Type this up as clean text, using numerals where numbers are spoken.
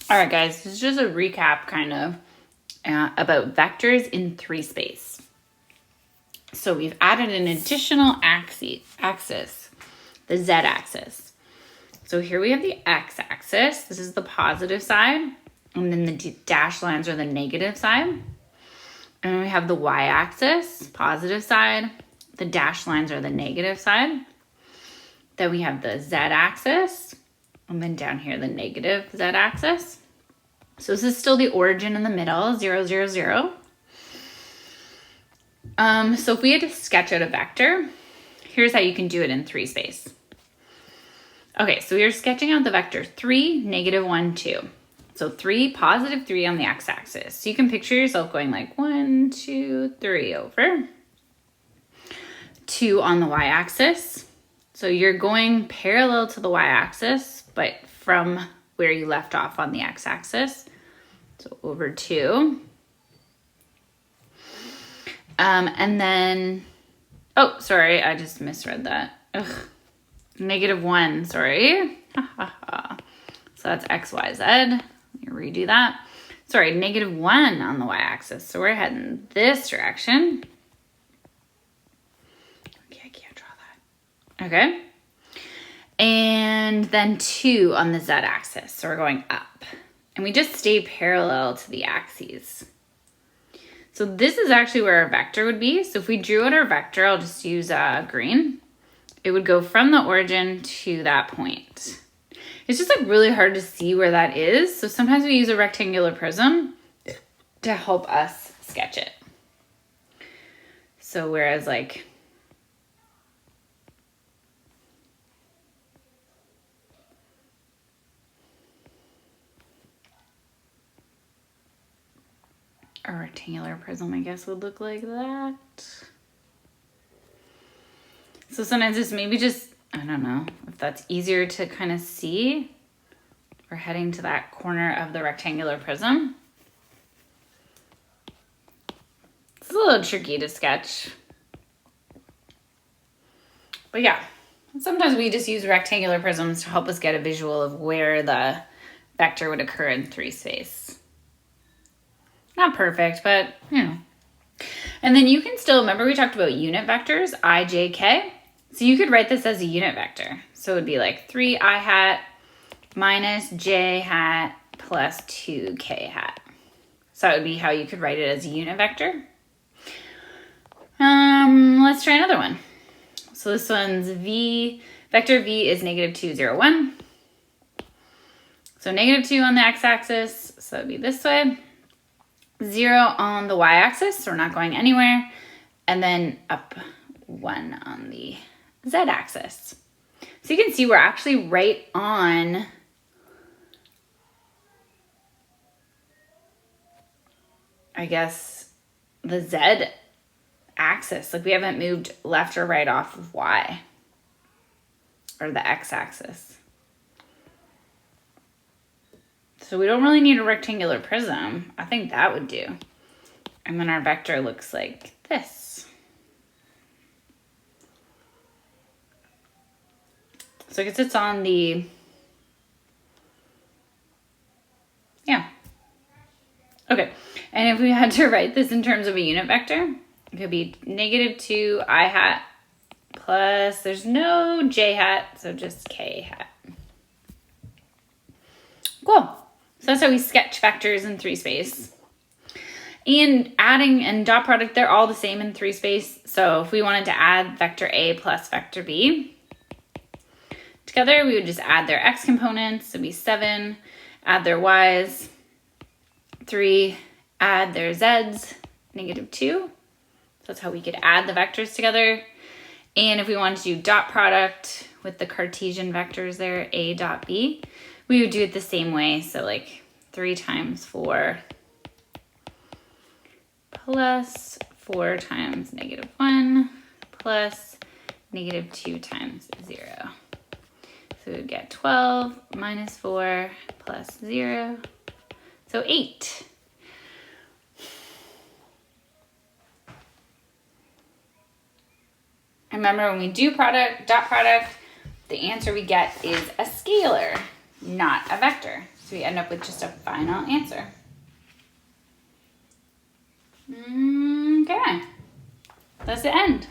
All right, guys, this is just a recap kind of about vectors in 3 space. So we've added an additional axis, the z-axis. So here we have the x-axis. This is the positive side. And then the dashed lines are the negative side. And then we have the y-axis, positive side. The dashed lines are the negative side. Then we have the z-axis. And then down here, the negative z-axis. So this is still the origin in the middle, 0, 0, 0. So if we had to sketch out a vector, here's how you can do it in 3 space. Okay, so we are sketching out the vector 3, negative 1, 2. So 3, positive 3 on the x-axis. So you can picture yourself going like 1, 2, 3 over. 2 on the y-axis. So you're going parallel to the y-axis, but from where you left off on the x-axis. So over 2. And then, oh, sorry, I just misread that. Ugh. Negative 1, sorry. So that's x, y, z. Let me redo that. Sorry, negative 1 on the y-axis. So we're heading this direction. Okay, I can't draw that. Okay. And then 2 on the z-axis. So we're going up. And we just stay parallel to the axes. So this is actually where our vector would be. So if we drew out our vector, I'll just use green. It would go from the origin to that point. It's just like really hard to see where that is. So sometimes we use a rectangular prism to help us sketch it. So whereas like, a rectangular prism, I guess, would look like that. So sometimes it's maybe just, I don't know, if that's easier to kind of see. We're heading to that corner of the rectangular prism. It's a little tricky to sketch. But yeah, sometimes we just use rectangular prisms to help us get a visual of where the vector would occur in 3 space. Not perfect, but you know. And then you can still, remember we talked about unit vectors, I, j, k? So you could write this as a unit vector. So it would be like 3 I hat minus j hat plus 2 k hat. So that would be how you could write it as a unit vector. Let's try another one. So this one's v, vector v is negative 2, 0, 1. So negative 2 on the x-axis, so it would be this way. 0 on the y-axis, so we're not going anywhere. And then up 1 on the z-axis. So you can see we're actually right on I guess the z-axis. Like we haven't moved left or right off of y or the x-axis. So we don't really need a rectangular prism. I think that would do. And then our vector looks like this. So I guess it's on the, yeah. Okay, and if we had to write this in terms of a unit vector, it could be negative 2 I hat plus, there's no j hat, so just k hat. Cool. So that's how we sketch vectors in 3 space. And adding and dot product, they're all the same in 3 space. So if we wanted to add vector A plus vector B together, we would just add their x components. So it'd be 7, add their y's, 3, add their z's, negative 2. So that's how we could add the vectors together. And if we wanted to do dot product with the Cartesian vectors there, A dot B, we would do it the same way. So like 3 times 4 plus 4 times negative 1 plus negative 2 times 0. So we would get 12 minus 4 plus 0. So 8. Remember when we do dot product, the answer we get is a scalar. not a vector. So we end up with just a final answer. Okay, that's the end.